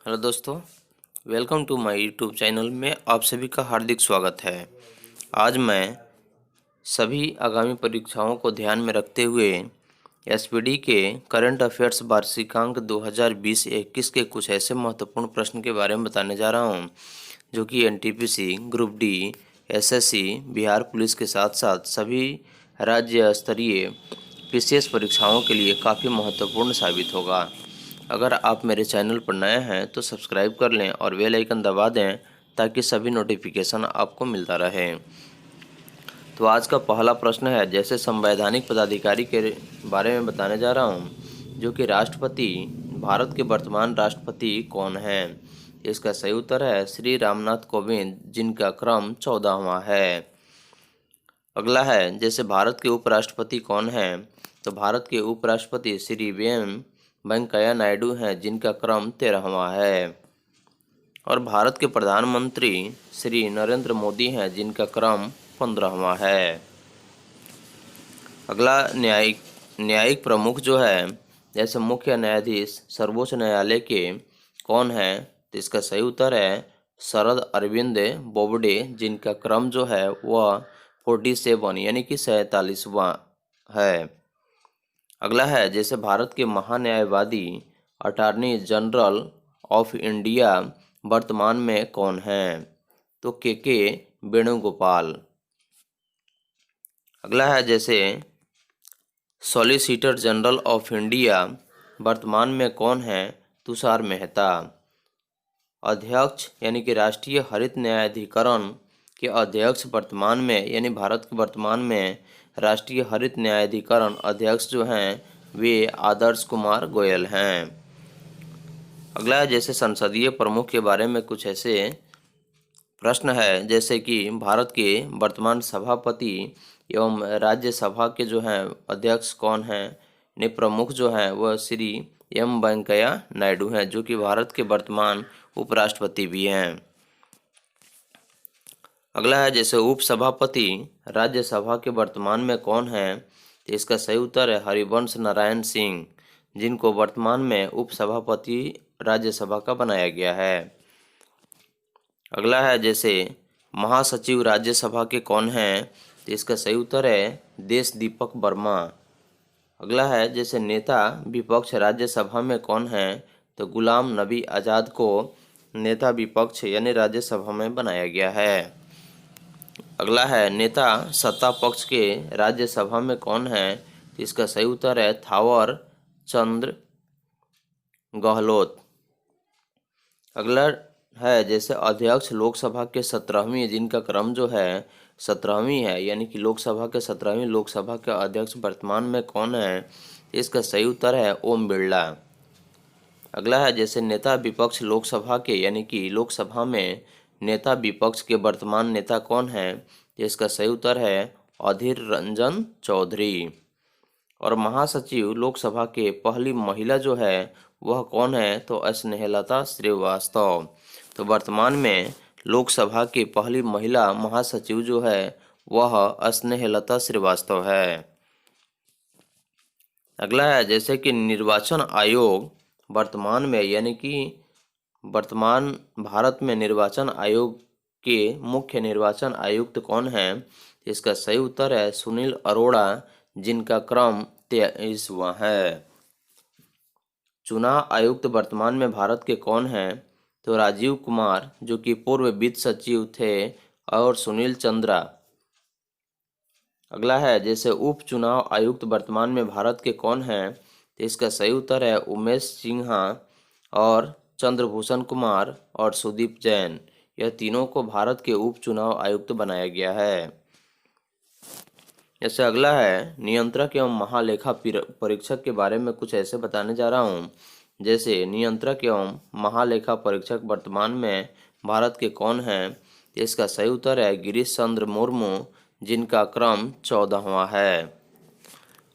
Hello दोस्तों, welcome to my YouTube channel में आप सभी का हार्दिक स्वागत है। आज मैं सभी आगामी परीक्षाओं को ध्यान में रखते हुए एसपीडी के करंट अफेयर्स वार्षिकांक 2020-21 के कुछ ऐसे महत्वपूर्ण प्रश्न के बारे में बताने जा रहा हूं, जो कि NTPC, group D, SSC, Bihar police के साथ साथ सभी राज्य स्तरीय विशेष परीक्षाओं के लिए काफ़ी महत्वपूर्ण साबित होगा। अगर आप मेरे चैनल पर नए हैं तो सब्सक्राइब कर लें और बेल आइकन दबा दें ताकि सभी नोटिफिकेशन आपको मिलता रहे। तो आज का पहला प्रश्न है, जैसे संवैधानिक पदाधिकारी के बारे में बताने जा रहा हूँ, जो कि राष्ट्रपति, भारत के वर्तमान राष्ट्रपति कौन हैं? इसका सही उत्तर है श्री रामनाथ कोविंद, जिनका क्रम 14वां है। अगला है, जैसे भारत के उपराष्ट्रपति कौन हैं? तो भारत के उपराष्ट्रपति श्री वेंकैया नायडू हैं, जिनका क्रम 13वां है। और भारत के प्रधानमंत्री श्री नरेंद्र मोदी हैं, जिनका क्रम 15वां है। अगला न्यायिक प्रमुख जो है, जैसे मुख्य न्यायाधीश सर्वोच्च न्यायालय के कौन है? तो इसका सही उत्तर है शरद अरविंद बोबडे, जिनका क्रम जो है वह 47 यानी कि 47वां है। अगला है, जैसे भारत के महान्यायवादी अटॉर्नी जनरल ऑफ इंडिया वर्तमान में कौन हैं? तो के वेणुगोपाल। अगला है, जैसे सॉलिसिटर जनरल ऑफ इंडिया वर्तमान में कौन हैं? तुषार मेहता। अध्यक्ष यानी कि राष्ट्रीय हरित न्यायाधिकरण के अध्यक्ष वर्तमान में, यानी भारत के वर्तमान में राष्ट्रीय हरित न्यायाधिकरण अध्यक्ष जो हैं वे आदर्श कुमार गोयल हैं। अगला है, जैसे संसदीय प्रमुख के बारे में कुछ ऐसे प्रश्न है, जैसे कि भारत के वर्तमान सभापति एवं राज्यसभा के जो हैं अध्यक्ष कौन हैं? ने प्रमुख जो हैं वह श्री वेंकैया नायडू हैं, जो कि भारत के वर्तमान उपराष्ट्रपति भी हैं। अगला है, जैसे उपसभापति राज्यसभा के वर्तमान में कौन है? तो इसका सही उत्तर है हरिवंश नारायण सिंह, जिनको वर्तमान में उपसभापति राज्यसभा का बनाया गया है। अगला है, जैसे महासचिव राज्यसभा के कौन हैं? तो इसका सही उत्तर है देश दीपक वर्मा। अगला है, जैसे नेता विपक्ष राज्यसभा में कौन है? तो गुलाम नबी आज़ाद को नेता विपक्ष यानी राज्यसभा में बनाया गया है। अगला है, नेता सत्ता पक्ष के राज्यसभा में कौन है? तो इसका सही उत्तर है थावर चंद गहलोत। अगला है, जैसे अध्यक्ष लोकसभा के 17वीं, जिनका क्रम जो है 17वीं है, यानी कि लोकसभा के 17वीं लोकसभा के अध्यक्ष वर्तमान में कौन है? इसका सही उत्तर है ओम बिरला। अगला है, जैसे नेता विपक्ष लोकसभा के, यानी कि लोकसभा में नेता विपक्ष के वर्तमान नेता कौन है? इसका सही उत्तर है अधीर रंजन चौधरी। और महासचिव लोकसभा के पहली महिला जो है वह कौन है? तो स्नेहलता श्रीवास्तव। तो वर्तमान में लोकसभा की पहली महिला महासचिव जो है वह स्नेहलता श्रीवास्तव है। अगला है, जैसे कि निर्वाचन आयोग वर्तमान में, यानी कि वर्तमान भारत में निर्वाचन आयोग के मुख्य निर्वाचन आयुक्त कौन है? इसका सही उत्तर है सुनील अरोड़ा, जिनका क्रम 23वां है। चुनाव आयुक्त वर्तमान में भारत के कौन हैं? तो राजीव कुमार, जो कि पूर्व वित्त सचिव थे, और सुनील चंद्रा। अगला है, जैसे उप चुनाव आयुक्त वर्तमान में भारत के कौन हैं? तो इसका सही उत्तर है उमेश सिन्हा और चंद्रभूषण कुमार और सुदीप जैन। यह तीनों को भारत के उप चुनाव आयुक्त बनाया गया है। जैसे अगला है, नियंत्रक एवं महालेखा परीक्षक के बारे में कुछ ऐसे बताने जा रहा हूँ, जैसे नियंत्रक एवं महालेखा परीक्षक वर्तमान में भारत के कौन हैं? इसका सही उत्तर है गिरीश चंद्र मुर्मू, जिनका क्रम 14वां है।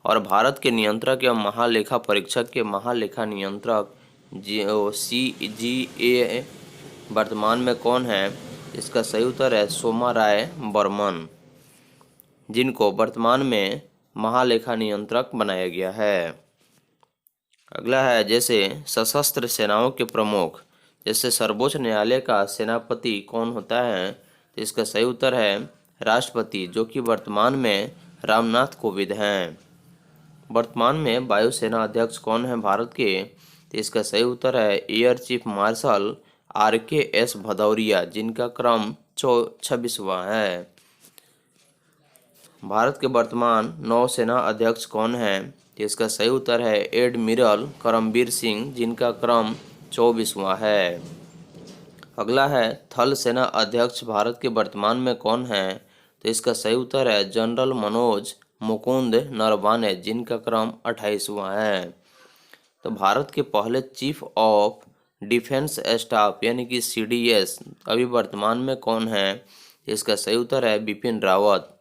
और भारत के नियंत्रक एवं महालेखा परीक्षक के महालेखा नियंत्रक CGA वर्तमान में कौन है? इसका सही उत्तर है सोमा राय बर्मन, जिनको वर्तमान में महालेखा नियंत्रक बनाया गया है। अगला है, जैसे सशस्त्र सेनाओं के प्रमुख, जैसे सर्वोच्च न्यायालय का सेनापति कौन होता है, तो इसका सही उत्तर है राष्ट्रपति, जो कि वर्तमान में रामनाथ कोविंद हैं। वर्तमान में वायुसेना अध्यक्ष कौन है भारत के, तो इसका सही उत्तर है air chief marshal RKS Bhadauria, जिनका क्रम 26वां है। भारत के वर्तमान नौसेना अध्यक्ष कौन है, तो इसका सही उत्तर है एडमिरल करमबीर सिंह, जिनका क्रम 24वां है। अगला है थल सेना अध्यक्ष भारत के वर्तमान में कौन है, तो इसका सही उत्तर है जनरल मनोज मुकुंद नरवाने, जिनका क्रम 28वां है। तो भारत के पहले चीफ ऑफ डिफेंस स्टाफ यानी कि CDS अभी वर्तमान में कौन है, इसका सही उत्तर है बिपिन रावत।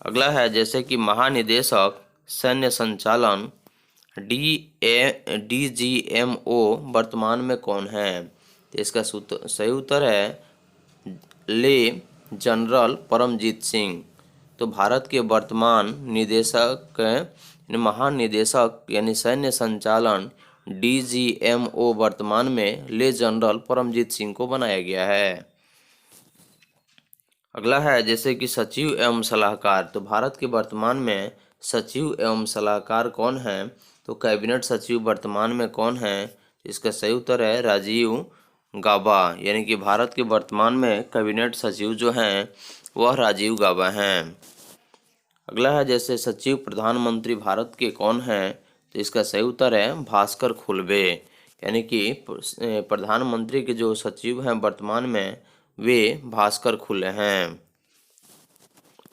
अगला है जैसे कि महानिदेशक सैन्य संचालन DGMO वर्तमान में कौन है, तो इसका सही उत्तर है ले जनरल परमजीत सिंह। तो भारत के वर्तमान महानिदेशक यानी सैन्य संचालन DGMO वर्तमान में ले जनरल परमजीत सिंह को बनाया गया है। अगला है जैसे कि सचिव एवं सलाहकार। तो भारत के वर्तमान में सचिव एवं सलाहकार कौन है, तो कैबिनेट सचिव वर्तमान में कौन है, इसका सही उत्तर है राजीव गाबा, यानी कि भारत के वर्तमान में कैबिनेट सचिव जो हैं वह राजीव गाबा हैं। अगला है जैसे सचिव प्रधानमंत्री भारत के कौन हैं, तो इसका सही उत्तर है भास्कर खुलबे, यानी कि प्रधानमंत्री के जो सचिव हैं वर्तमान में वे भास्कर खुले हैं।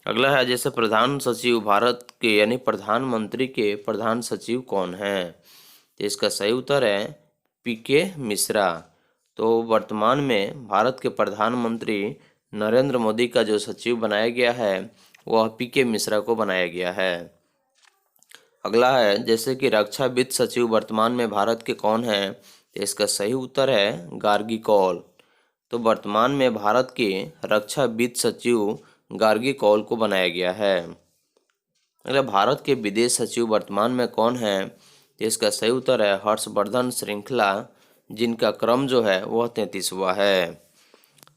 अगला है जैसे प्रधान सचिव भारत के यानी प्रधानमंत्री के प्रधान सचिव कौन हैं, तो इसका सही उत्तर है PK मिश्रा। तो वर्तमान में भारत के प्रधानमंत्री नरेंद्र मोदी का जो सचिव बनाया गया है वह PK मिश्रा को बनाया गया है। अगला है जैसे कि रक्षा वित्त सचिव वर्तमान में भारत के कौन हैं, तो इसका सही उत्तर है गार्गी कौल। तो वर्तमान में भारत के रक्षा वित्त सचिव गार्गी कौल को बनाया गया है। अगला भारत के विदेश सचिव वर्तमान में कौन है, तो इसका सही उत्तर है हर्षवर्धन श्रृंखला, जिनका क्रम जो है वह 33वां है।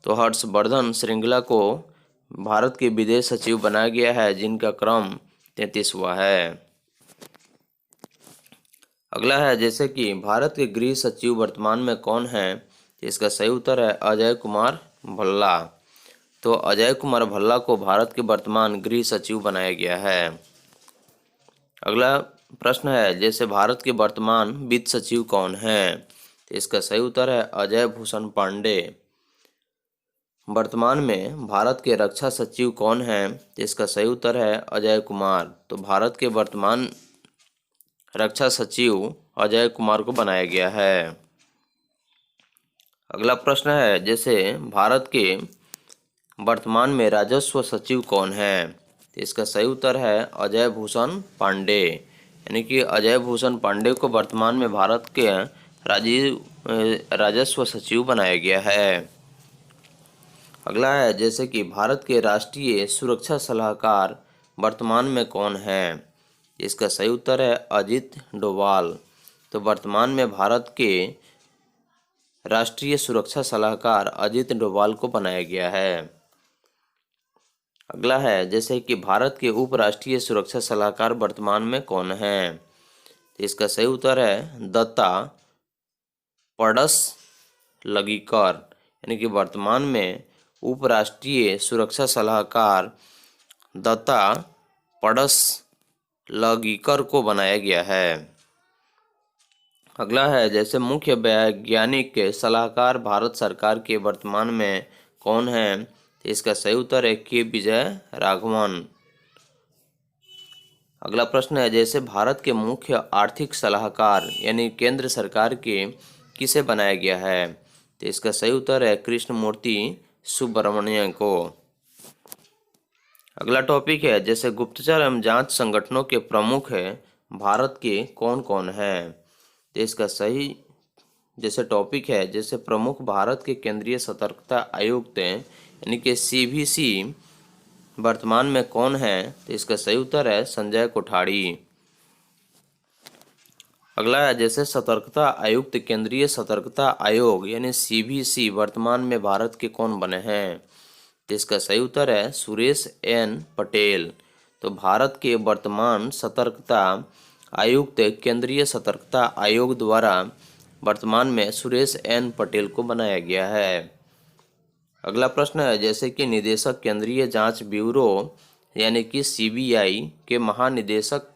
तो हर्षवर्धन श्रृंखला को भारत के विदेश सचिव बनाया गया है, जिनका क्रम 33वां है। अगला है जैसे कि भारत के गृह सचिव वर्तमान में कौन है, तो इसका सही उत्तर है अजय कुमार भल्ला। तो अजय कुमार भल्ला को भारत के वर्तमान गृह सचिव बनाया गया है। अगला प्रश्न है जैसे भारत के वर्तमान वित्त सचिव कौन है, तो इसका सही उत्तर है अजय भूषण पांडे। वर्तमान में भारत के रक्षा सचिव कौन है, तो इसका सही उत्तर है अजय कुमार। तो भारत के वर्तमान रक्षा सचिव अजय कुमार को बनाया गया है। अगला प्रश्न है जैसे भारत के वर्तमान में राजस्व सचिव कौन है, तो इसका सही उत्तर है अजय भूषण पांडे, यानी कि अजय भूषण पांडे को वर्तमान में भारत के राजस्व सचिव बनाया गया है। अगला है जैसे कि भारत के राष्ट्रीय सुरक्षा सलाहकार वर्तमान में कौन है, इसका सही उत्तर है अजित डोभाल। तो वर्तमान में भारत के राष्ट्रीय सुरक्षा सलाहकार अजित डोभाल को बनाया गया है। अगला है जैसे कि भारत के उपराष्ट्रीय सुरक्षा सलाहकार वर्तमान में कौन है, तो इसका सही उत्तर है दत्ता पडसलगीकर, यानी कि वर्तमान में उपराष्ट्रीय सुरक्षा सलाहकार दत्ता पडसलगीकर को बनाया गया है। अगला है जैसे मुख्य वैज्ञानिक सलाहकार भारत सरकार के वर्तमान में कौन है, तो इसका सही उत्तर है के विजय राघवन। अगला प्रश्न है जैसे भारत के मुख्य आर्थिक सलाहकार यानी केंद्र सरकार के किसे बनाया गया है, तो इसका सही उत्तर है कृष्णमूर्ति सुब्रमण्यम को। अगला टॉपिक है जैसे गुप्तचर एवं जांच संगठनों के प्रमुख है भारत के कौन कौन हैं, तो इसका सही जैसे टॉपिक है जैसे प्रमुख भारत के केंद्रीय सतर्कता आयुक्त यानी कि CVC वर्तमान में कौन है, तो इसका सही उत्तर है संजय कोठारी। अगला है जैसे सतर्कता आयुक्त केंद्रीय सतर्कता आयोग यानी सीबीसी वर्तमान में भारत के कौन बने हैं? तो इसका सही उत्तर है सुरेश एन पटेल। तो भारत के वर्तमान सतर्कता आयुक्त केंद्रीय सतर्कता आयोग द्वारा वर्तमान में सुरेश एन पटेल को बनाया गया है। अगला प्रश्न है जैसे कि निदेशक केंद्रीय जांच ब्यूरो यानी कि सीबीआई के महानिदेशक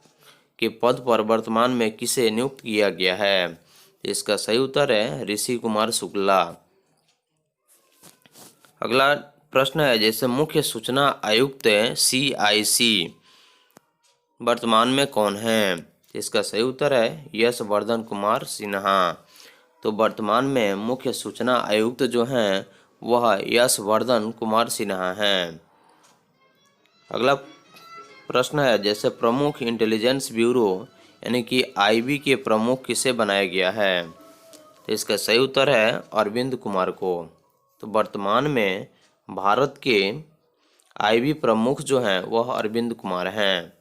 के पद पर वर्तमान में किसे नियुक्त किया गया है? इसका सही उत्तर है ऋषि कुमार शुक्ला। अगला प्रश्न है जैसे मुख्य सूचना आयुक्त सीआईसी वर्तमान में कौन है? इसका सही उत्तर है यशवर्धन कुमार सिन्हा। तो वर्तमान में मुख्य सूचना आयुक्त जो हैं वह यशवर्धन कुमार सिन्हा हैं। अगला प्रश्न है जैसे प्रमुख इंटेलिजेंस ब्यूरो यानी कि आईबी के प्रमुख किसे बनाया गया है? तो इसका सही उत्तर है अरविंद कुमार को। तो वर्तमान में भारत के आईबी प्रमुख जो हैं वह अरविंद कुमार हैं।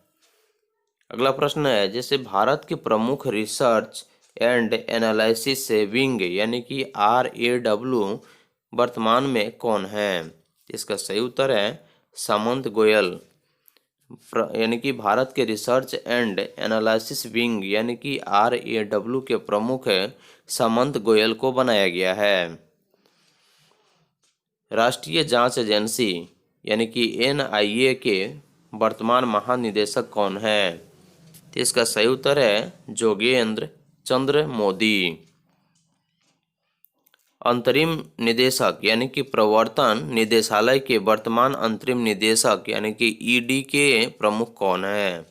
अगला प्रश्न है जैसे भारत के प्रमुख रिसर्च एंड एनालिसिस विंग यानी कि RAW वर्तमान में कौन है? इसका सही उत्तर है सामंत गोयल। यानी कि भारत के रिसर्च एंड एनालिसिस विंग यानी कि RAW के प्रमुख सामंत गोयल को बनाया गया है। राष्ट्रीय जांच एजेंसी यानी कि NIA के वर्तमान महानिदेशक कौन है? तो इसका सही उत्तर है जोगेंद्र चंद्र मोदी। अंतरिम निदेशक यानी कि प्रवर्तन निदेशालय के वर्तमान अंतरिम निदेशक यानी कि ED के प्रमुख कौन है?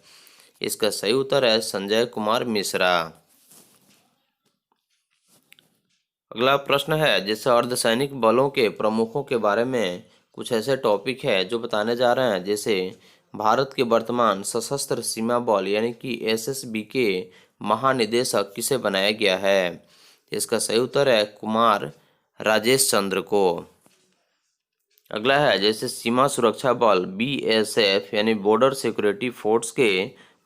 इसका सही उत्तर है संजय कुमार मिश्रा। अगला प्रश्न है जैसे अर्धसैनिक बलों के प्रमुखों के बारे में कुछ ऐसे टॉपिक है जो बताने जा रहे हैं। जैसे भारत के वर्तमान सशस्त्र सीमा बल यानी कि SSB के महानिदेशक किसे बनाया गया है? इसका सही उत्तर है कुमार राजेश चंद्र को। अगला है जैसे सीमा सुरक्षा बल BSF यानी बॉर्डर सिक्योरिटी फोर्स के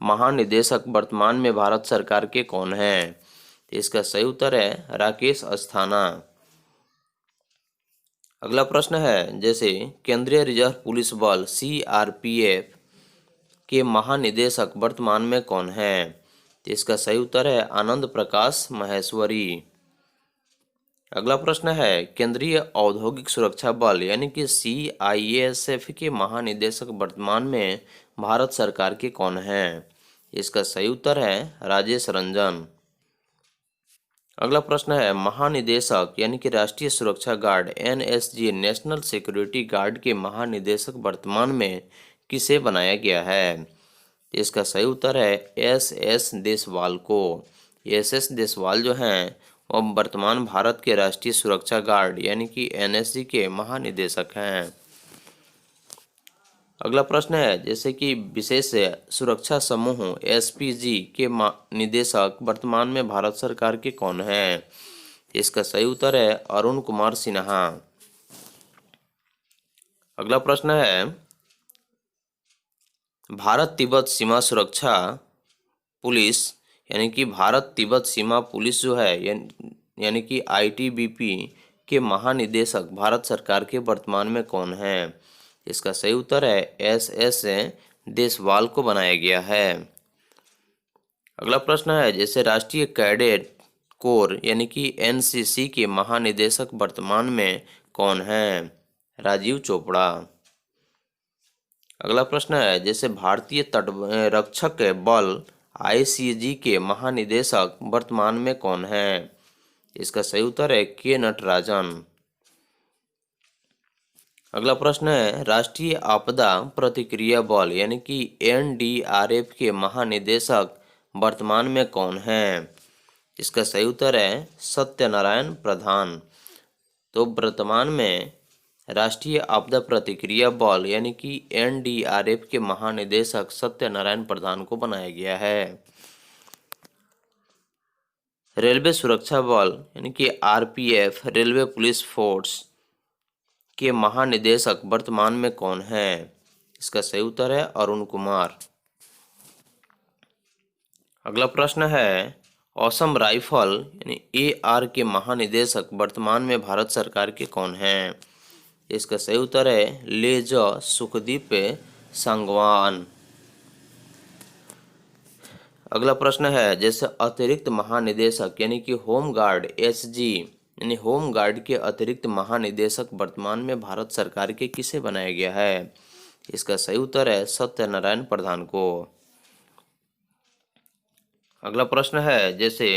महानिदेशक वर्तमान में भारत सरकार के कौन हैं? इसका सही उत्तर है राकेश अस्थाना। अगला प्रश्न है जैसे केंद्रीय रिजर्व पुलिस बल CRPF के महानिदेशक वर्तमान में कौन है? इसका सही उत्तर है आनंद प्रकाश महेश्वरी। अगला प्रश्न है केंद्रीय औद्योगिक सुरक्षा बल यानी कि CISF के महानिदेशक वर्तमान में भारत सरकार के कौन हैं? इसका सही उत्तर है राजेश रंजन। अगला प्रश्न है महानिदेशक यानी कि राष्ट्रीय सुरक्षा guard NSG national security guard के महानिदेशक वर्तमान में किसे बनाया गया है? इसका सही उत्तर है SS देसवाल को। SS देसवाल जो हैं वह वर्तमान भारत के राष्ट्रीय सुरक्षा गार्ड यानी कि NSG के महानिदेशक हैं। अगला प्रश्न है जैसे कि विशेष सुरक्षा समूह SPG के निदेशक वर्तमान में भारत सरकार के कौन हैं? इसका सही उत्तर है अरुण कुमार सिन्हा। अगला प्रश्न है भारत तिब्बत सीमा सुरक्षा पुलिस यानी कि भारत तिब्बत सीमा पुलिस जो है यानी कि ITBP के महानिदेशक भारत सरकार के वर्तमान में कौन हैं? इसका सही उत्तर है SS देसवाल को बनाया गया है। अगला प्रश्न है जैसे राष्ट्रीय कैडेट कोर यानी कि NCC के महानिदेशक वर्तमान में कौन हैं? राजीव चोपड़ा। अगला प्रश्न है जैसे भारतीय तट रक्षक बल ICG के महानिदेशक वर्तमान में कौन हैं? इसका सही उत्तर है K नटराजन। अगला प्रश्न है राष्ट्रीय आपदा प्रतिक्रिया बल यानी कि NDRF के महानिदेशक वर्तमान में कौन हैं? इसका सही उत्तर है सत्यनारायण प्रधान। तो वर्तमान में राष्ट्रीय आपदा प्रतिक्रिया बल यानी कि NDRF के महानिदेशक सत्यनारायण प्रधान को बनाया गया है। रेलवे सुरक्षा बल यानी कि RPF रेलवे पुलिस फोर्स के महानिदेशक वर्तमान में कौन हैं? इसका सही उत्तर है अरुण कुमार। अगला प्रश्न है असम राइफल यानी AR के महानिदेशक वर्तमान में भारत सरकार के कौन हैं? इसका सही उत्तर है लेजो सुखदीप सांगवान। अगला प्रश्न है जैसे अतिरिक्त महानिदेशक यानी कि होम गार्ड SG यानी होम गार्ड के अतिरिक्त महानिदेशक वर्तमान में भारत सरकार के किसे बनाया गया है? इसका सही उत्तर है सत्यनारायण प्रधान को। अगला प्रश्न है जैसे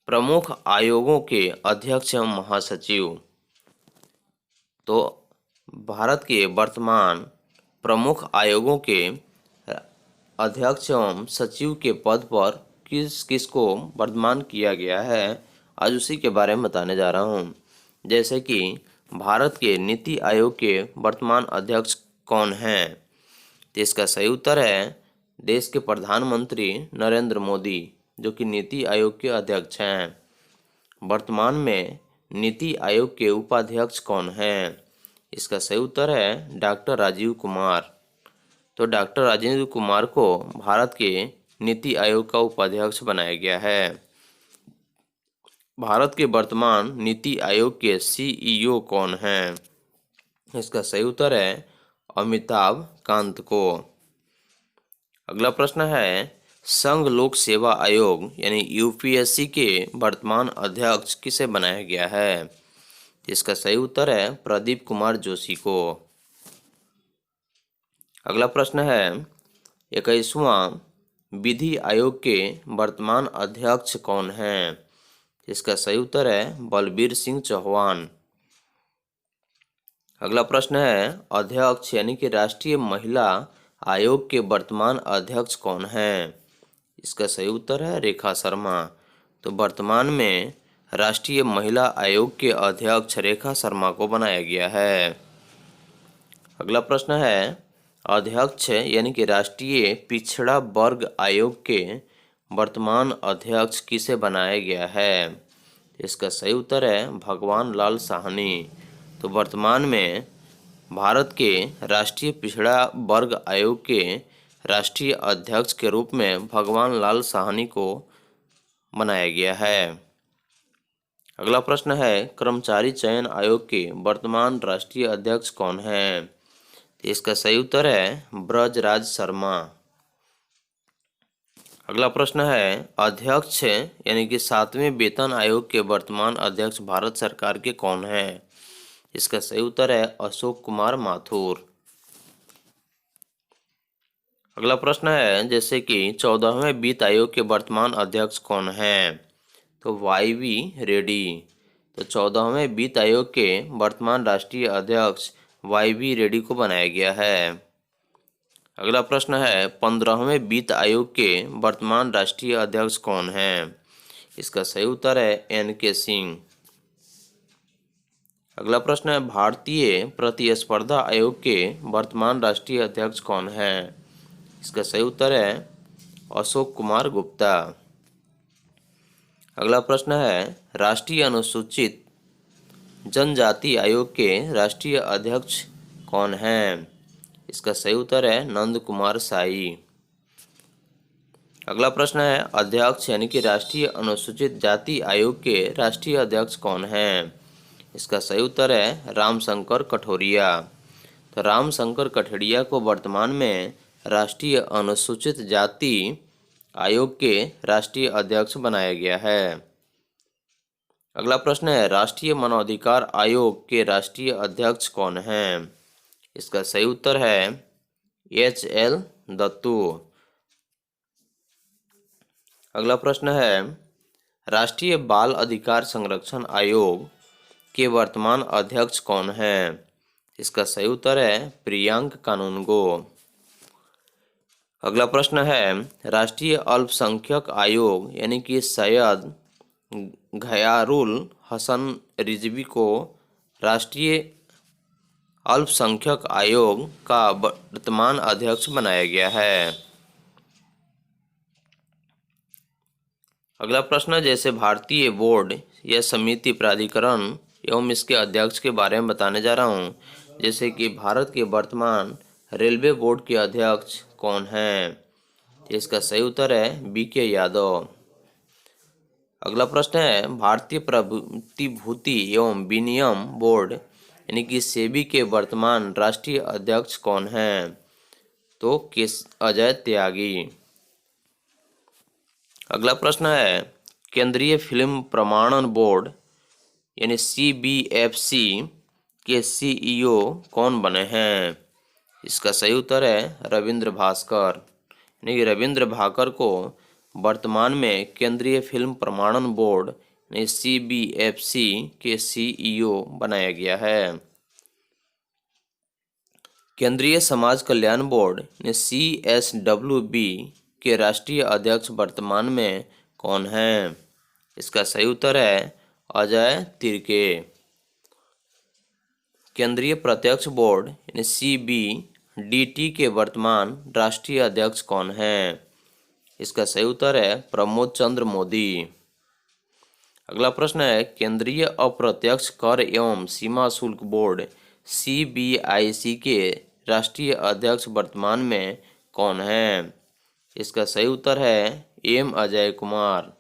प्रमुख आयोगों के अध्यक्ष एवं महासचिव। तो भारत के वर्तमान प्रमुख आयोगों के अध्यक्ष एवं सचिव के पद पर किस किस को वर्तमान किया गया है, आज उसी के बारे में बताने जा रहा हूँ। जैसे कि भारत के नीति आयोग के वर्तमान अध्यक्ष कौन हैं? तो इसका सही उत्तर है देश के प्रधानमंत्री नरेंद्र मोदी, जो कि नीति आयोग के अध्यक्ष हैं। वर्तमान में नीति आयोग के उपाध्यक्ष कौन हैं? इसका सही उत्तर है डॉक्टर राजीव कुमार। तो डॉक्टर राजेंद्र कुमार को भारत के नीति आयोग का उपाध्यक्ष बनाया गया है। भारत के वर्तमान नीति आयोग के CEO कौन हैं? इसका सही उत्तर है अमिताभ कांत को। अगला प्रश्न है संघ लोक सेवा आयोग यानी UPSC के वर्तमान अध्यक्ष किसे बनाया गया है? इसका सही उत्तर है प्रदीप कुमार जोशी को। अगला प्रश्न है 21वां विधि आयोग के वर्तमान अध्यक्ष कौन हैं? इसका सही उत्तर है बलबीर सिंह चौहान। अगला प्रश्न है अध्यक्ष यानी कि राष्ट्रीय महिला आयोग के वर्तमान अध्यक्ष कौन हैं? इसका सही उत्तर है रेखा शर्मा। तो वर्तमान में राष्ट्रीय महिला आयोग के अध्यक्ष रेखा शर्मा को बनाया गया है। अगला प्रश्न है अध्यक्ष यानी कि राष्ट्रीय पिछड़ा वर्ग आयोग के वर्तमान अध्यक्ष किसे बनाया गया है? इसका सही उत्तर है भगवान लाल साहनी। तो वर्तमान में भारत के राष्ट्रीय पिछड़ा वर्ग आयोग के राष्ट्रीय अध्यक्ष के रूप में भगवान लाल साहनी को बनाया गया है। अगला प्रश्न है कर्मचारी चयन आयोग के वर्तमान राष्ट्रीय अध्यक्ष कौन हैं? इसका सही उत्तर है ब्रजराज शर्मा। अगला प्रश्न है अध्यक्ष यानी कि 7वें वेतन आयोग के वर्तमान अध्यक्ष भारत सरकार के कौन हैं? इसका सही उत्तर है अशोक कुमार माथुर। अगला प्रश्न है जैसे कि 14वें वित्त आयोग के वर्तमान अध्यक्ष कौन हैं? तो YV रेड्डी। तो 14वें वित्त आयोग के वर्तमान राष्ट्रीय अध्यक्ष YV रेड्डी को बनाया गया है। अगला प्रश्न है 15वें वित्त आयोग के वर्तमान राष्ट्रीय अध्यक्ष कौन हैं? इसका सही उत्तर है NK सिंह। अगला प्रश्न है भारतीय प्रतिस्पर्धा आयोग के वर्तमान राष्ट्रीय अध्यक्ष कौन हैं? इसका सही उत्तर है अशोक कुमार गुप्ता। अगला प्रश्न है राष्ट्रीय अनुसूचित जनजाति आयोग के राष्ट्रीय अध्यक्ष कौन हैं? इसका सही उत्तर है नंद कुमार साई। अगला प्रश्न है अध्यक्ष यानी कि राष्ट्रीय अनुसूचित जाति आयोग के राष्ट्रीय अध्यक्ष कौन हैं? इसका सही उत्तर है रामशंकर कठोरिया। तो रामशंकर कठोरिया को वर्तमान में राष्ट्रीय अनुसूचित जाति आयोग के राष्ट्रीय अध्यक्ष बनाया गया है। अगला प्रश्न है राष्ट्रीय मानवाधिकार आयोग के राष्ट्रीय अध्यक्ष कौन हैं? इसका सही उत्तर है HL दत्तू। अगला प्रश्न है राष्ट्रीय बाल अधिकार संरक्षण आयोग के वर्तमान अध्यक्ष कौन हैं? इसका सही उत्तर है प्रियांक कानूनगो। अगला प्रश्न है राष्ट्रीय अल्पसंख्यक आयोग यानी कि सैयद घयारुल हसन रिजवी को राष्ट्रीय अल्पसंख्यक आयोग का वर्तमान अध्यक्ष बनाया गया है। अगला प्रश्न जैसे भारतीय बोर्ड या समिति प्राधिकरण एवं इसके अध्यक्ष के बारे में बताने जा रहा हूँ। जैसे कि भारत के वर्तमान रेलवे बोर्ड के अध्यक्ष कौन हैं? इसका सही उत्तर है BK यादव। अगला प्रश्न है भारतीय प्रतिभूति एवं विनिमय बोर्ड यानी कि सेबी के वर्तमान राष्ट्रीय अध्यक्ष कौन हैं? तो अजय त्यागी। अगला प्रश्न है केंद्रीय फिल्म प्रमाणन बोर्ड यानी CBFC के CEO कौन बने हैं? इसका सही उत्तर है रविंद्र भास्कर। यानी कि रविंद्र भाकर को वर्तमान में केंद्रीय फिल्म प्रमाणन बोर्ड यानी CBFC के CEO बनाया गया है। केंद्रीय समाज कल्याण बोर्ड यानी CSWB के राष्ट्रीय अध्यक्ष वर्तमान में कौन हैं? इसका सही उत्तर है अजय तिर्के। केंद्रीय प्रत्यक्ष बोर्ड यानी CBDT के वर्तमान राष्ट्रीय अध्यक्ष कौन हैं? इसका सही उत्तर है प्रमोद चंद्र मोदी। अगला प्रश्न है केंद्रीय अप्रत्यक्ष कर एवं सीमा शुल्क बोर्ड CBIC के राष्ट्रीय अध्यक्ष वर्तमान में कौन हैं? इसका सही उत्तर है M अजय कुमार।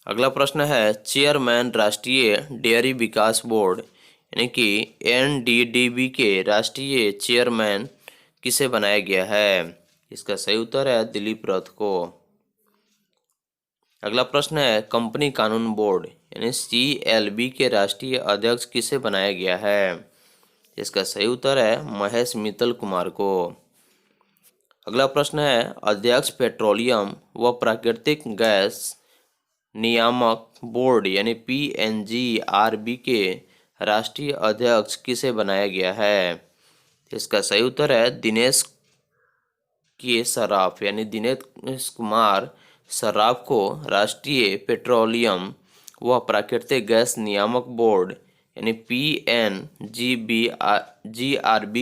अगला प्रश्न है चेयरमैन राष्ट्रीय डेयरी विकास बोर्ड यानी कि NDDB के राष्ट्रीय चेयरमैन किसे बनाया गया है? इसका सही उत्तर है दिलीप रथ को। अगला प्रश्न है कंपनी कानून बोर्ड यानी CLB के राष्ट्रीय अध्यक्ष किसे बनाया गया है? इसका सही उत्तर है महेश मित्तल कुमार को। अगला प्रश्न है अध्यक्ष पेट्रोलियम व प्राकृतिक गैस नियामक बोर्ड यानी PNGRB के राष्ट्रीय अध्यक्ष किसे बनाया गया है? इसका सही उत्तर है दिनेश के सराफ यानी दिनेश कुमार सराफ को राष्ट्रीय पेट्रोलियम व प्राकृतिक गैस नियामक बोर्ड यानी PNGRB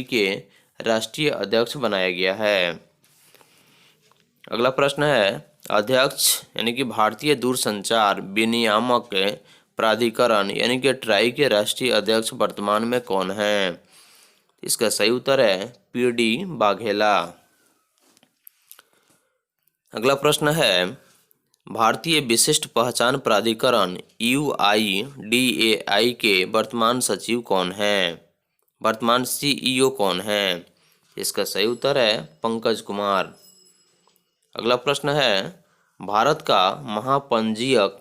के राष्ट्रीय अध्यक्ष बनाया गया है। अगला प्रश्न है अध्यक्ष यानी कि भारतीय दूरसंचार विनियामक प्राधिकरण यानी कि ट्राई के राष्ट्रीय अध्यक्ष वर्तमान में कौन हैं? इसका सही उत्तर है PD बाघेला। अगला प्रश्न है भारतीय विशिष्ट पहचान प्राधिकरण UIDAI के वर्तमान सचिव कौन हैं? वर्तमान CEO कौन हैं? इसका सही उत्तर है पंकज कुमार। अगला प्रश्न है भारत का महापंजीयक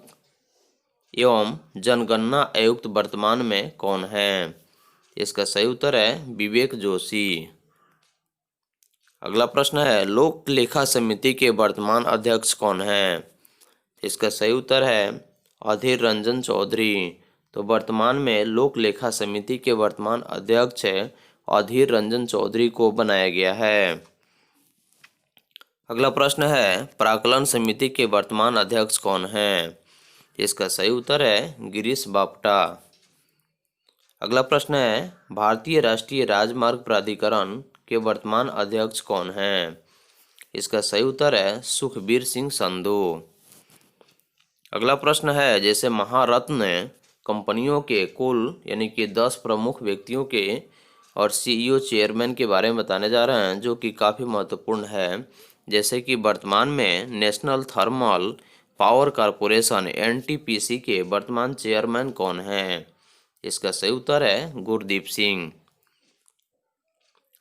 एवं जनगणना आयुक्त वर्तमान में कौन है? इसका सही उत्तर है विवेक जोशी। अगला प्रश्न है लोक लेखा समिति के वर्तमान अध्यक्ष कौन हैं? इसका सही उत्तर है अधीर रंजन चौधरी। तो वर्तमान में लोक लेखा समिति के वर्तमान अध्यक्ष अधीर रंजन चौधरी को बनाया गया है। अगला प्रश्न है प्राक्कलन समिति के वर्तमान अध्यक्ष कौन हैं? इसका सही उत्तर है गिरीश बापटा। अगला प्रश्न है भारतीय राष्ट्रीय राजमार्ग प्राधिकरण के वर्तमान अध्यक्ष कौन हैं? इसका सही उत्तर है सुखबीर सिंह संधू। अगला प्रश्न है जैसे महारत्न कंपनियों के कुल यानी कि 10 प्रमुख व्यक्तियों के और CEO चेयरमैन के बारे में बताने जा रहे हैं जो कि काफ़ी महत्वपूर्ण है। जैसे कि वर्तमान में national thermal power corporation NTPC के वर्तमान चेयरमैन कौन हैं? इसका सही उत्तर है गुरदीप सिंह।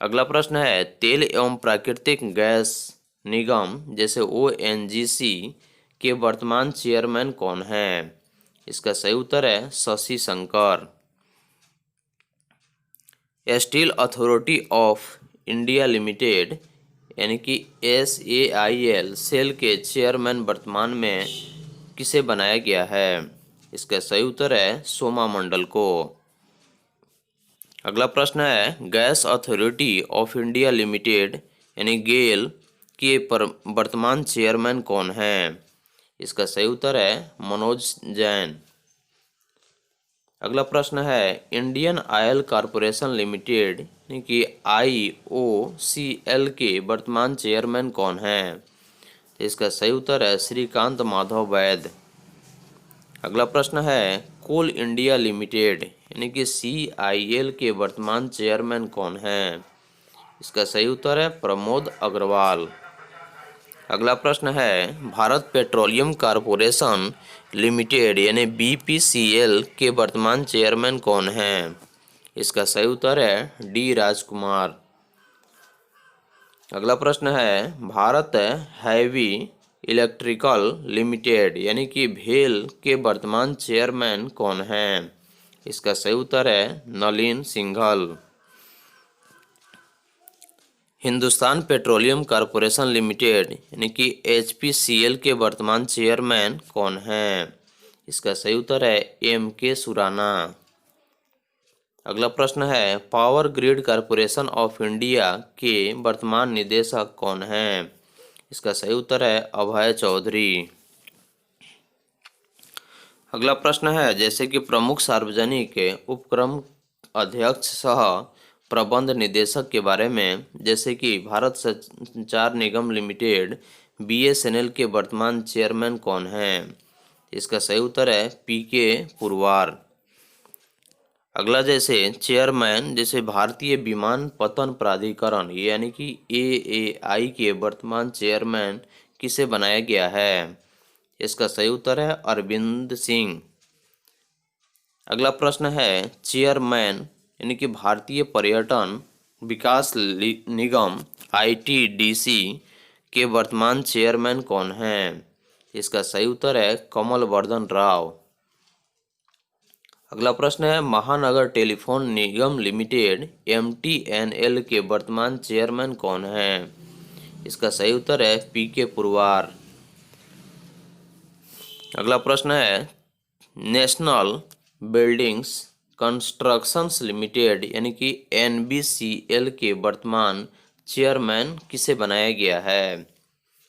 अगला प्रश्न है तेल एवं प्राकृतिक गैस निगम जैसे ONGC के वर्तमान चेयरमैन कौन हैं? इसका सही उत्तर है Shashi Shankar. Steel authority of India limited यानी कि SAIL सेल के चेयरमैन वर्तमान में किसे बनाया गया है? इसका सही उत्तर है सोमा मंडल को। अगला प्रश्न है gas authority of India limited यानी गेल के वर्तमान चेयरमैन कौन हैं? इसका सही उत्तर है मनोज जैन। अगला प्रश्न है इंडियन ऑयल कॉरपोरेशन लिमिटेड यानी कि IOCL के वर्तमान चेयरमैन कौन हैं? इसका सही उत्तर है श्रीकांत माधव वैद। अगला प्रश्न है कोल इंडिया लिमिटेड यानी कि CIL के वर्तमान चेयरमैन कौन हैं? इसका सही उत्तर है प्रमोद अग्रवाल। अगला प्रश्न है भारत पेट्रोलियम कॉर्पोरेशन लिमिटेड यानी बीपीसीएल के वर्तमान चेयरमैन कौन हैं? इसका सही उत्तर है डी राजकुमार। अगला प्रश्न है भारत हैवी इलेक्ट्रिकल लिमिटेड यानी कि भेल के वर्तमान चेयरमैन कौन हैं? इसका सही उत्तर है Nalin Singhal. Hindustan petroleum corporation limited यानी कि एचपीसीएल के वर्तमान चेयरमैन कौन हैं? इसका सही उत्तर है एम के सुराना। अगला प्रश्न है power grid corporation of India के वर्तमान निदेशक कौन हैं? इसका सही उत्तर है अभय चौधरी। अगला प्रश्न है जैसे कि प्रमुख सार्वजनिक उपक्रम अध्यक्ष सह प्रबंध निदेशक के बारे में, जैसे कि भारत संचार निगम लिमिटेड बीएसएनएल के वर्तमान चेयरमैन कौन हैं? इसका सही उत्तर है पीके पुरवार। अगला जैसे चेयरमैन जैसे भारतीय विमानपत्तन प्राधिकरण यानी कि एएआई के वर्तमान चेयरमैन किसे बनाया गया है? इसका सही उत्तर है अरविंद सिंह। अगला प्रश्न है चेयरमैन यानी कि भारतीय पर्यटन विकास निगम आईटीडीसी के वर्तमान चेयरमैन कौन हैं? इसका सही उत्तर है कमल वर्धन राव। अगला प्रश्न है महानगर टेलीफोन निगम लिमिटेड एमटीएनएल के वर्तमान चेयरमैन कौन हैं? इसका सही उत्तर है पीके पुरवार। अगला प्रश्न है नेशनल बिल्डिंग्स कंस्ट्रक्शंस लिमिटेड यानी कि एनबीसीएल के वर्तमान चेयरमैन किसे बनाया गया है?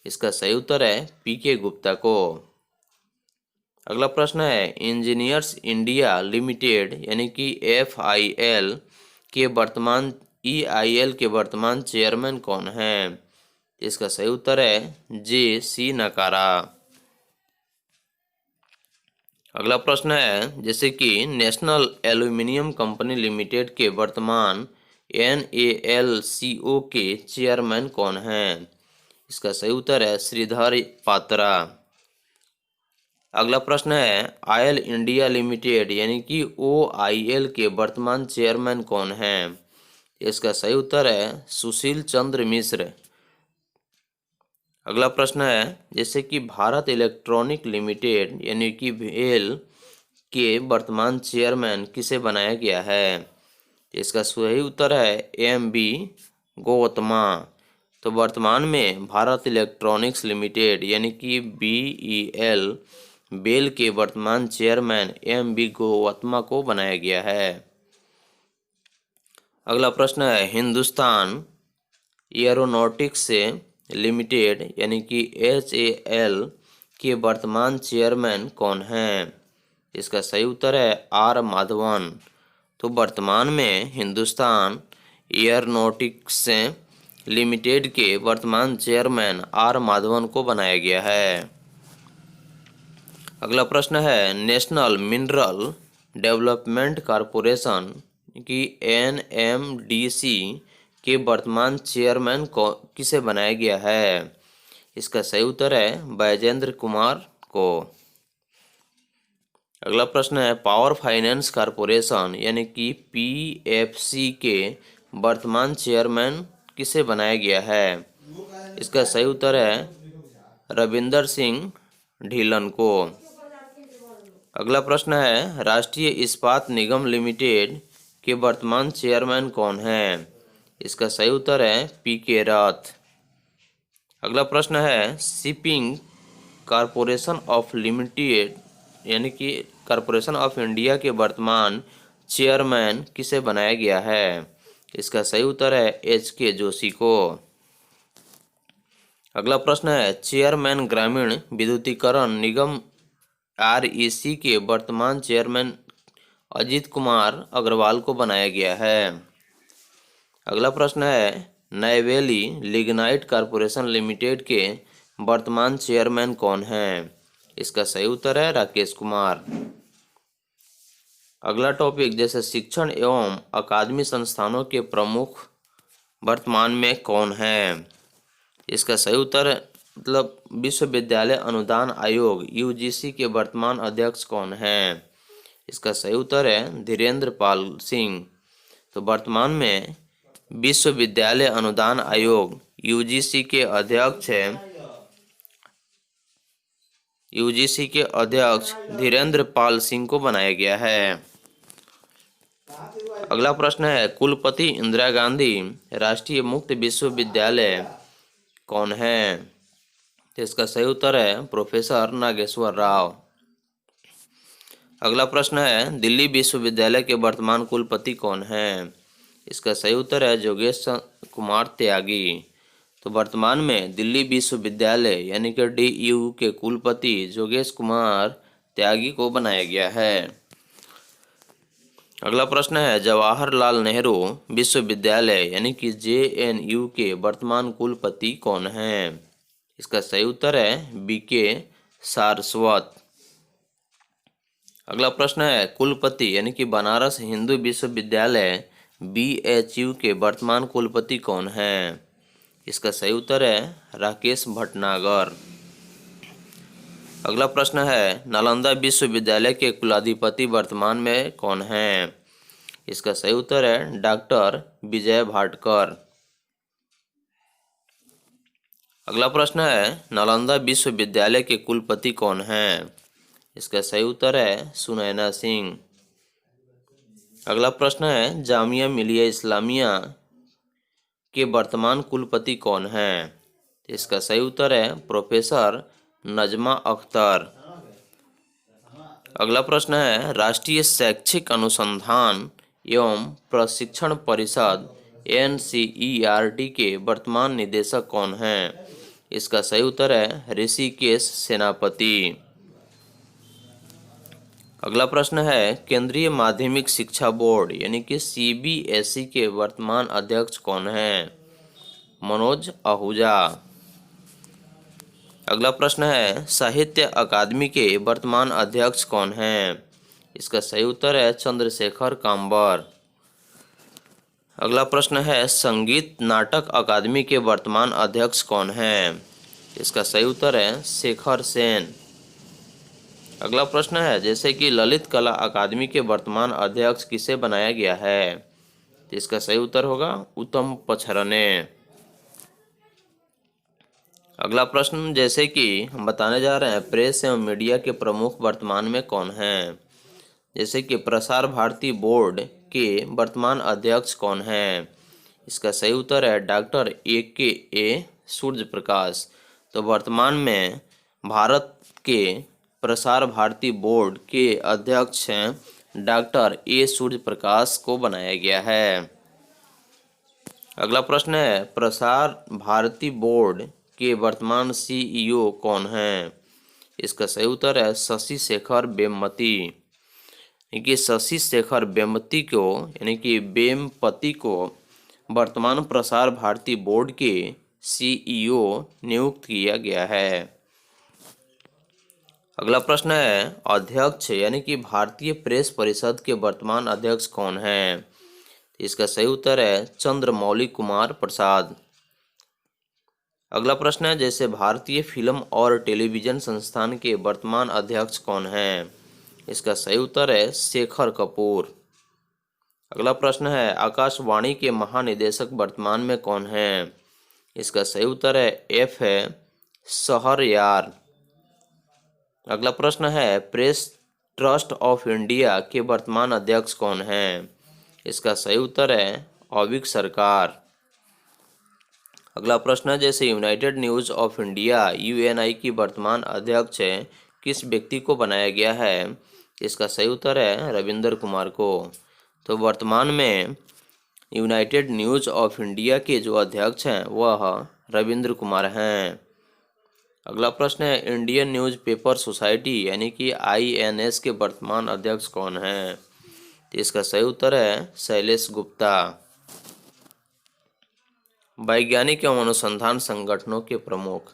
इसका सही उत्तर है पीके गुप्ता को। अगला प्रश्न है इंजीनियर्स इंडिया लिमिटेड यानी कि एफआईएल के वर्तमान ईआईएल के वर्तमान चेयरमैन कौन हैं? इसका सही उत्तर है जे सी नकारा। अगला प्रश्न है जैसे कि नेशनल एल्यूमिनियम कंपनी लिमिटेड के वर्तमान एनएएलसीओ के चेयरमैन कौन हैं? इसका सही उत्तर है श्रीधर पात्रा। अगला प्रश्न है ऑयल इंडिया लिमिटेड यानी कि ओआईएल के वर्तमान चेयरमैन कौन हैं? इसका सही उत्तर है सुशील चंद्र मिश्र। अगला प्रश्न है जैसे कि भारत इलेक्ट्रॉनिक लिमिटेड यानी कि भेल के वर्तमान चेयरमैन किसे बनाया गया है? इसका सही उत्तर है एम बी गौतमा। तो वर्तमान में भारत इलेक्ट्रॉनिक्स लिमिटेड यानी कि बीईएल बेल के वर्तमान चेयरमैन एम बी गौतमा को बनाया गया है। अगला प्रश्न है हिंदुस्तान एरोनॉटिक्स लिमिटेड यानी कि एचएएल के वर्तमान चेयरमैन कौन हैं? इसका सही उत्तर है आर माधवन। तो वर्तमान में हिंदुस्तान एरोनॉटिक्स लिमिटेड के वर्तमान चेयरमैन आर माधवन को बनाया गया है। अगला प्रश्न है नेशनल मिनरल डेवलपमेंट कॉरपोरेशन की एनएमडीसी के वर्तमान चेयरमैन को किसे बनाया गया है? इसका सही उत्तर है बैजेंद्र कुमार को। अगला प्रश्न है पावर फाइनेंस कॉरपोरेशन यानी कि पीएफसी के वर्तमान चेयरमैन किसे बनाया गया है? इसका सही उत्तर है रविंदर सिंह ढीलन को। अगला प्रश्न है राष्ट्रीय इस्पात निगम लिमिटेड के वर्तमान चेयरमैन कौन हैं? इसका सही उत्तर है पीके रथ। अगला प्रश्न है शिपिंग कॉरपोरेशन ऑफ लिमिटेड यानी कि कॉरपोरेशन ऑफ इंडिया के वर्तमान चेयरमैन किसे बनाया गया है? इसका सही उत्तर है एच के जोशी को। अगला प्रश्न है चेयरमैन ग्रामीण विद्युतीकरण निगम आरईसी के वर्तमान चेयरमैन अजीत कुमार अग्रवाल को बनाया गया है। अगला प्रश्न है नैवेली लिग्नाइट कॉरपोरेशन लिमिटेड के वर्तमान चेयरमैन कौन हैं? इसका सही उत्तर है राकेश कुमार। अगला टॉपिक जैसे शिक्षण एवं अकादमी संस्थानों के प्रमुख वर्तमान में कौन हैं? इसका सही उत्तर मतलब विश्वविद्यालय अनुदान आयोग यूजीसी के वर्तमान अध्यक्ष कौन हैं? इसका सही उत्तर है धीरेन्द्र पाल सिंह। तो वर्तमान में विश्वविद्यालय अनुदान आयोग यूजीसी के अध्यक्ष धीरेन्द्र पाल सिंह को बनाया गया है। अगला प्रश्न है कुलपति इंदिरा गांधी राष्ट्रीय मुक्त विश्वविद्यालय कौन है? तो इसका सही उत्तर है प्रोफेसर नागेश्वर राव। अगला प्रश्न है दिल्ली विश्वविद्यालय के वर्तमान कुलपति कौन है? इसका सही उत्तर है जोगेश कुमार त्यागी। तो वर्तमान में दिल्ली विश्वविद्यालय यानी कि DU के कुलपति जोगेश कुमार त्यागी को बनाया गया है। अगला प्रश्न है जवाहरलाल नेहरू विश्वविद्यालय यानी कि JNU के वर्तमान कुलपति कौन है? इसका सही उत्तर है BK सारस्वत। अगला प्रश्न है कुलपति यानी कि बनारस हिंदू विश्वविद्यालय BHU के वर्तमान कुलपति कौन है? इसका सही उत्तर है राकेश भटनागर। अगला प्रश्न है नालंदा विश्वविद्यालय के कुलाधिपति वर्तमान में कौन है? इसका सही उत्तर है डॉक्टर विजय भाटकर। अगला प्रश्न है नालंदा विश्वविद्यालय के कुलपति कौन है? इसका सही उत्तर है सुनैना सिंह। अगला प्रश्न है जामिया मिलिया इस्लामिया के वर्तमान कुलपति कौन है? इसका सही उत्तर है प्रोफेसर नजमा अख्तर। अगला प्रश्न है राष्ट्रीय शैक्षिक अनुसंधान एवं प्रशिक्षण परिषद NCERT के वर्तमान निदेशक कौन है? इसका सही उत्तर है ऋषिकेश सेनापति। अगला प्रश्न है केंद्रीय माध्यमिक शिक्षा बोर्ड यानी कि CBSE के वर्तमान अध्यक्ष कौन है? मनोज आहूजा। अगला प्रश्न है साहित्य अकादमी के वर्तमान अध्यक्ष कौन है? इसका सही उत्तर है चंद्रशेखर काम्बर। अगला प्रश्न है संगीत नाटक अकादमी के वर्तमान अध्यक्ष कौन है? इसका सही उत्तर है शेखर सेन। अगला प्रश्न है जैसे कि ललित कला अकादमी के वर्तमान अध्यक्ष किसे बनाया गया है? तो इसका सही उत्तर होगा उत्तम पछरने। अगला प्रश्न जैसे कि हम बताने जा रहे हैं प्रेस एवं मीडिया के प्रमुख वर्तमान में कौन हैं? जैसे कि प्रसार भारती बोर्ड के वर्तमान अध्यक्ष कौन है? इसका सही उत्तर है डॉक्टर AKA सूर्य प्रकाश। तो वर्तमान में भारत के प्रसार भारती बोर्ड के अध्यक्ष हैं डॉक्टर A सूर्य प्रकाश को बनाया गया है। अगला प्रश्न है प्रसार भारती बोर्ड के वर्तमान CEO कौन है? इसका सही उत्तर है शशि शेखर वेम्पति। यानी शशि शेखर वेम्पति को यानी कि वेम्पति को वर्तमान प्रसार भारती बोर्ड के CEO नियुक्त किया गया है। अगला प्रश्न है अध्यक्ष यानी कि भारतीय प्रेस परिषद के वर्तमान अध्यक्ष कौन है? इसका सही उत्तर है चंद्रमौली कुमार प्रसाद। अगला प्रश्न है जैसे भारतीय फिल्म और टेलीविजन संस्थान के वर्तमान अध्यक्ष कौन है? इसका सही उत्तर है शेखर कपूर। अगला प्रश्न है आकाशवाणी के महानिदेशक वर्तमान में कौन है? इसका सही उत्तर है F है शहरयार। अगला प्रश्न है प्रेस ट्रस्ट ऑफ इंडिया के वर्तमान अध्यक्ष कौन है? इसका सही उत्तर है औविक सरकार। अगला प्रश्न है जैसे United news of India UNI की वर्तमान अध्यक्ष किस व्यक्ति को बनाया गया है? इसका सही उत्तर है रविंद्र कुमार को। तो वर्तमान में यूनाइटेड न्यूज़ ऑफ इंडिया के जो अध्यक्ष हैं वह रविंद्र कुमार हैं। अगला प्रश्न है इंडियन न्यूज़ पेपर सोसाइटी यानी कि INS के वर्तमान अध्यक्ष कौन है? तो इसका सही उत्तर है शैलेश गुप्ता। वैज्ञानिक एवं अनुसंधान संगठनों के प्रमुख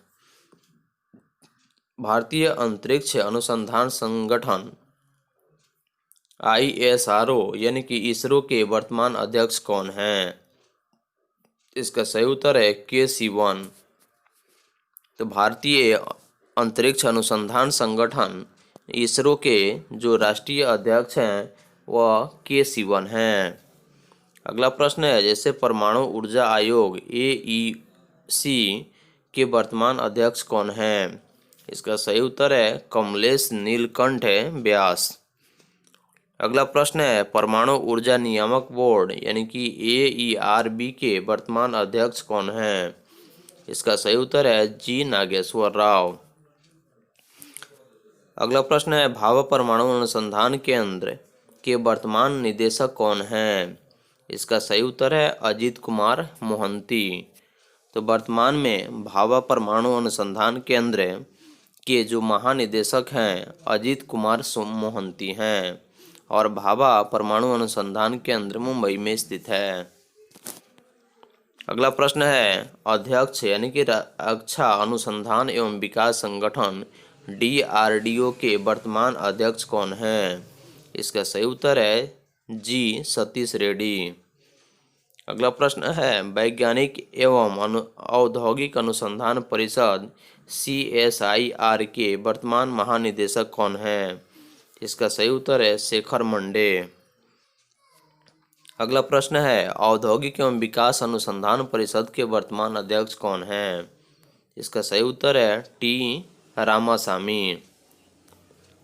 भारतीय अंतरिक्ष अनुसंधान संगठन ISRO यानी कि इसरो के वर्तमान अध्यक्ष कौन हैं? इसका सही उत्तर है K Sivan। तो भारतीय अंतरिक्ष अनुसंधान संगठन इसरो के जो राष्ट्रीय अध्यक्ष हैं वह के सिवन हैं। अगला प्रश्न है, जैसे परमाणु ऊर्जा आयोग AEC के वर्तमान अध्यक्ष कौन हैं? इसका सही उत्तर है कमलेश नीलकंठ व्यास। अगला प्रश्न है, परमाणु ऊर्जा नियामक बोर्ड यानी कि AERB के वर्तमान अध्यक्ष कौन हैं? इसका सही उत्तर है जी नागेश्वर राव। अगला प्रश्न है, भाभा परमाणु अनुसंधान केंद्र के वर्तमान निदेशक कौन हैं? इसका सही उत्तर है अजीत कुमार मोहंती। तो वर्तमान में भाभा परमाणु अनुसंधान केंद्र के जो महानिदेशक हैं अजीत कुमार मोहंती हैं और भाभा परमाणु अनुसंधान केंद्र मुंबई में स्थित है। अगला प्रश्न है, अध्यक्ष यानी कि रक्षा अनुसंधान एवं विकास संगठन DRDO के वर्तमान अध्यक्ष कौन हैं? इसका सही उत्तर है जी सतीश रेड्डी। अगला प्रश्न है, वैज्ञानिक एवं औद्योगिक अनुसंधान परिषद CSIR के वर्तमान महानिदेशक कौन हैं? इसका सही उत्तर है शेखर मंडे। अगला प्रश्न है, औद्योगिक एवं विकास अनुसंधान परिषद के वर्तमान अध्यक्ष कौन हैं? इसका सही उत्तर है T रामासामी।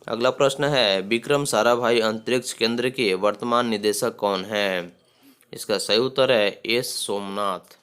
अगला प्रश्न है, विक्रम साराभाई अंतरिक्ष केंद्र के वर्तमान निदेशक कौन हैं? इसका सही उत्तर है S सोमनाथ।